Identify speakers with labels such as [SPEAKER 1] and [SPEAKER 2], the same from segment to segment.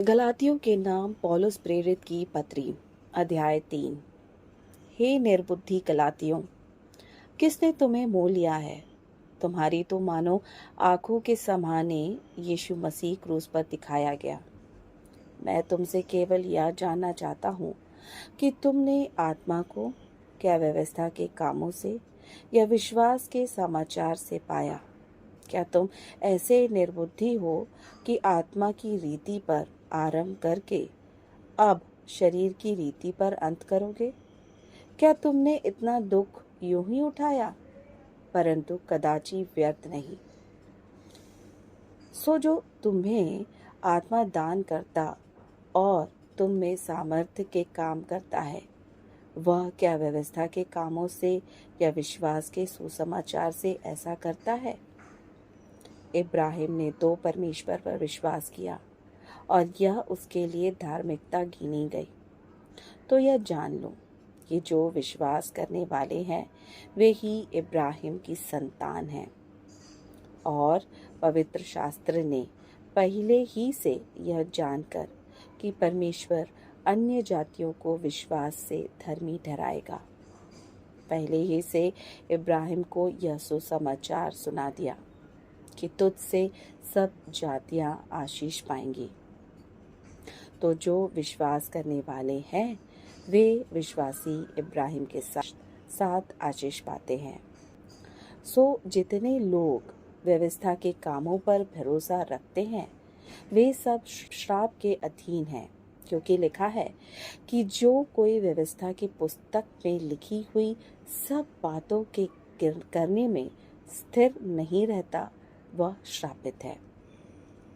[SPEAKER 1] गलातियों के नाम पौलुस प्रेरित की पत्री अध्याय 3। हे निर्बुद्धि गलातियों, किसने तुम्हें मोल लिया है? तुम्हारी तो मानो आंखों के सामने यीशु मसीह क्रूस पर दिखाया गया। मैं तुमसे केवल यह जानना चाहता हूँ कि तुमने आत्मा को क्या व्यवस्था के कामों से या विश्वास के समाचार से पाया? क्या तुम ऐसे निर्बुद्धि हो कि आत्मा की रीति पर आरंभ करके अब शरीर की रीति पर अंत करोगे? क्या तुमने इतना दुख यूं ही उठाया? परंतु कदाचि व्यर्थ नहीं। सो जो तुम्हें आत्मा दान करता और तुम में सामर्थ्य के काम करता है, वह क्या व्यवस्था के कामों से या विश्वास के सुसमाचार से ऐसा करता है? इब्राहिम ने तो परमेश्वर पर विश्वास किया और यह उसके लिए धार्मिकता गिनी गई। तो यह जान लो कि जो विश्वास करने वाले हैं वे ही इब्राहिम की संतान हैं। और पवित्र शास्त्र ने पहले ही से यह जानकर कि परमेश्वर अन्य जातियों को विश्वास से धर्मी ठहराएगा, पहले ही से इब्राहिम को यह सुसमाचार सुना दिया कि तुझसे सब जातियां आशीष पाएंगी। तो जो विश्वास करने वाले हैं वे विश्वासी इब्राहिम के साथ आशीष पाते हैं। सो जितने लोग व्यवस्था के कामों पर भरोसा रखते हैं वे सब श्राप के अधीन हैं, क्योंकि लिखा है कि जो कोई व्यवस्था की पुस्तक में लिखी हुई सब बातों के करने में स्थिर नहीं रहता वह श्रापित है।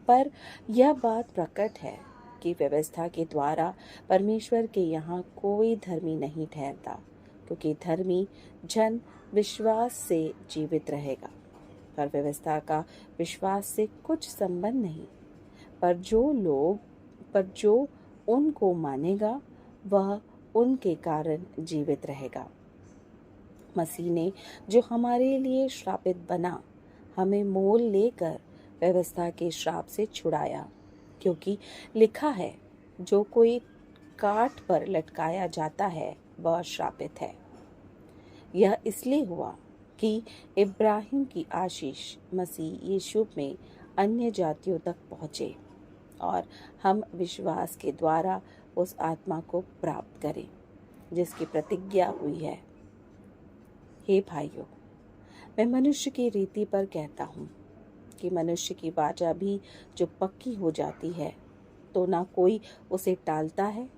[SPEAKER 1] पर यह बात प्रकट है कि व्यवस्था के द्वारा परमेश्वर के यहाँ कोई धर्मी नहीं ठहरता, क्योंकि धर्मी जन विश्वास से जीवित रहेगा। पर व्यवस्था का विश्वास से कुछ संबंध नहीं, पर जो उनको मानेगा वह उनके कारण जीवित रहेगा। मसीह ने जो हमारे लिए श्रापित बना हमें मोल लेकर व्यवस्था के श्राप से छुड़ाया, क्योंकि लिखा है, जो कोई काठ पर लटकाया जाता है वह श्रापित है। यह इसलिए हुआ कि इब्राहिम की आशीष मसीह यीशु में अन्य जातियों तक पहुँचे और हम विश्वास के द्वारा उस आत्मा को प्राप्त करें जिसकी प्रतिज्ञा हुई है। हे भाइयों, मैं मनुष्य की रीति पर कहता हूँ कि मनुष्य की वाचा भी जो पक्की हो जाती है तो ना कोई उसे टालता है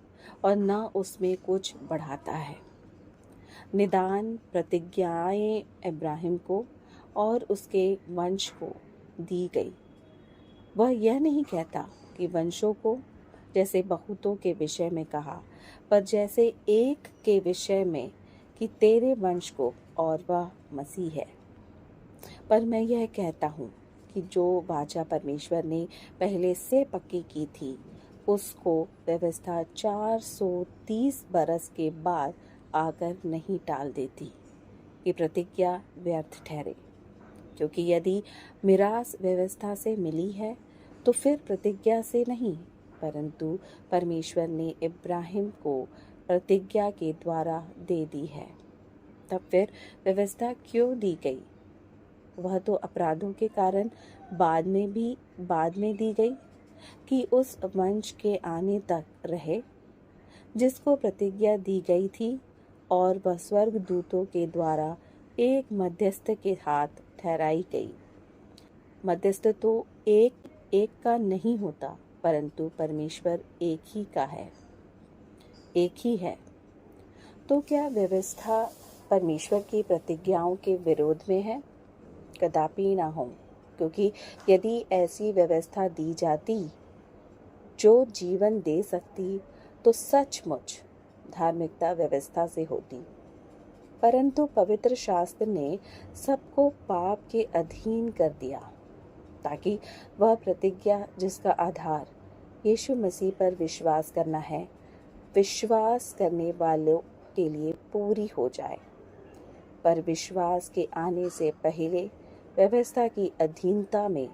[SPEAKER 1] और ना उसमें कुछ बढ़ाता है। निदान प्रतिज्ञाएं इब्राहिम को और उसके वंश को दी गई। वह यह नहीं कहता कि वंशों को, जैसे बहुतों के विषय में कहा, पर जैसे एक के विषय में कि तेरे वंश को, और वह मसीह है। पर मैं यह कहता हूँ कि जो वाचा परमेश्वर ने पहले से पक्की की थी उसको व्यवस्था 430 बरस के बाद आकर नहीं टाल देती कि प्रतिज्ञा व्यर्थ ठहरे। क्योंकि यदि मिरास व्यवस्था से मिली है तो फिर प्रतिज्ञा से नहीं, परंतु परमेश्वर ने इब्राहिम को प्रतिज्ञा के द्वारा दे दी है। तब फिर व्यवस्था क्यों दी गई? वह तो अपराधों के कारण बाद में दी गई कि उस वंश के आने तक रहे जिसको प्रतिज्ञा दी गई थी, और वह स्वर्ग दूतों के द्वारा एक मध्यस्थ के हाथ ठहराई गई। मध्यस्थ तो एक का नहीं होता, परंतु परमेश्वर एक ही है। तो क्या व्यवस्था परमेश्वर की प्रतिज्ञाओं के विरोध में है? कदापि ना हो, क्योंकि यदि ऐसी व्यवस्था दी जाती जो जीवन दे सकती तो सचमुच धार्मिकता व्यवस्था से होती। परंतु पवित्र शास्त्र ने सबको पाप के अधीन कर दिया, ताकि वह प्रतिज्ञा जिसका आधार यीशु मसीह पर विश्वास करना है, विश्वास करने वालों के लिए पूरी हो जाए। पर विश्वास के आने से पहले व्यवस्था की अधीनता में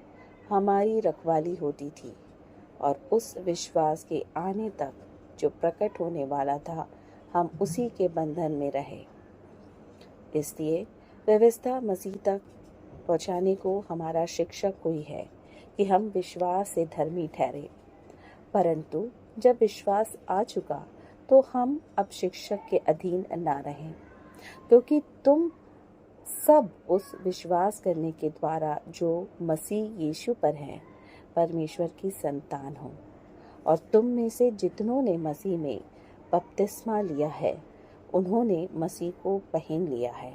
[SPEAKER 1] हमारी रखवाली होती थी और उस विश्वास के आने तक जो प्रकट होने वाला था, हम उसी के बंधन में रहे। इसलिए व्यवस्था मसीह तक पहुँचाने को हमारा शिक्षक कोई है कि हम विश्वास से धर्मी ठहरे। परंतु जब विश्वास आ चुका तो हम अब शिक्षक के अधीन ना रहें, क्योंकि तुम सब उस विश्वास करने के द्वारा जो मसीह यीशु पर है परमेश्वर की संतान हो। और तुम में से जितनों ने मसीह में बपतिस्मा लिया है, उन्होंने मसीह को पहन लिया है।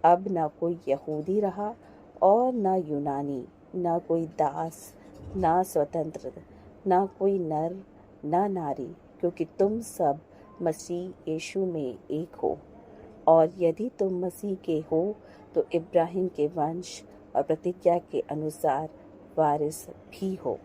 [SPEAKER 1] अब ना कोई यहूदी रहा और ना यूनानी, ना कोई दास ना स्वतंत्र, ना कोई नर ना नारी, क्योंकि तुम सब मसीह यीशु में एक हो। और यदि तुम मसीह के हो तो इब्राहिम के वंश और प्रतिज्ञा के अनुसार वारिस भी हो।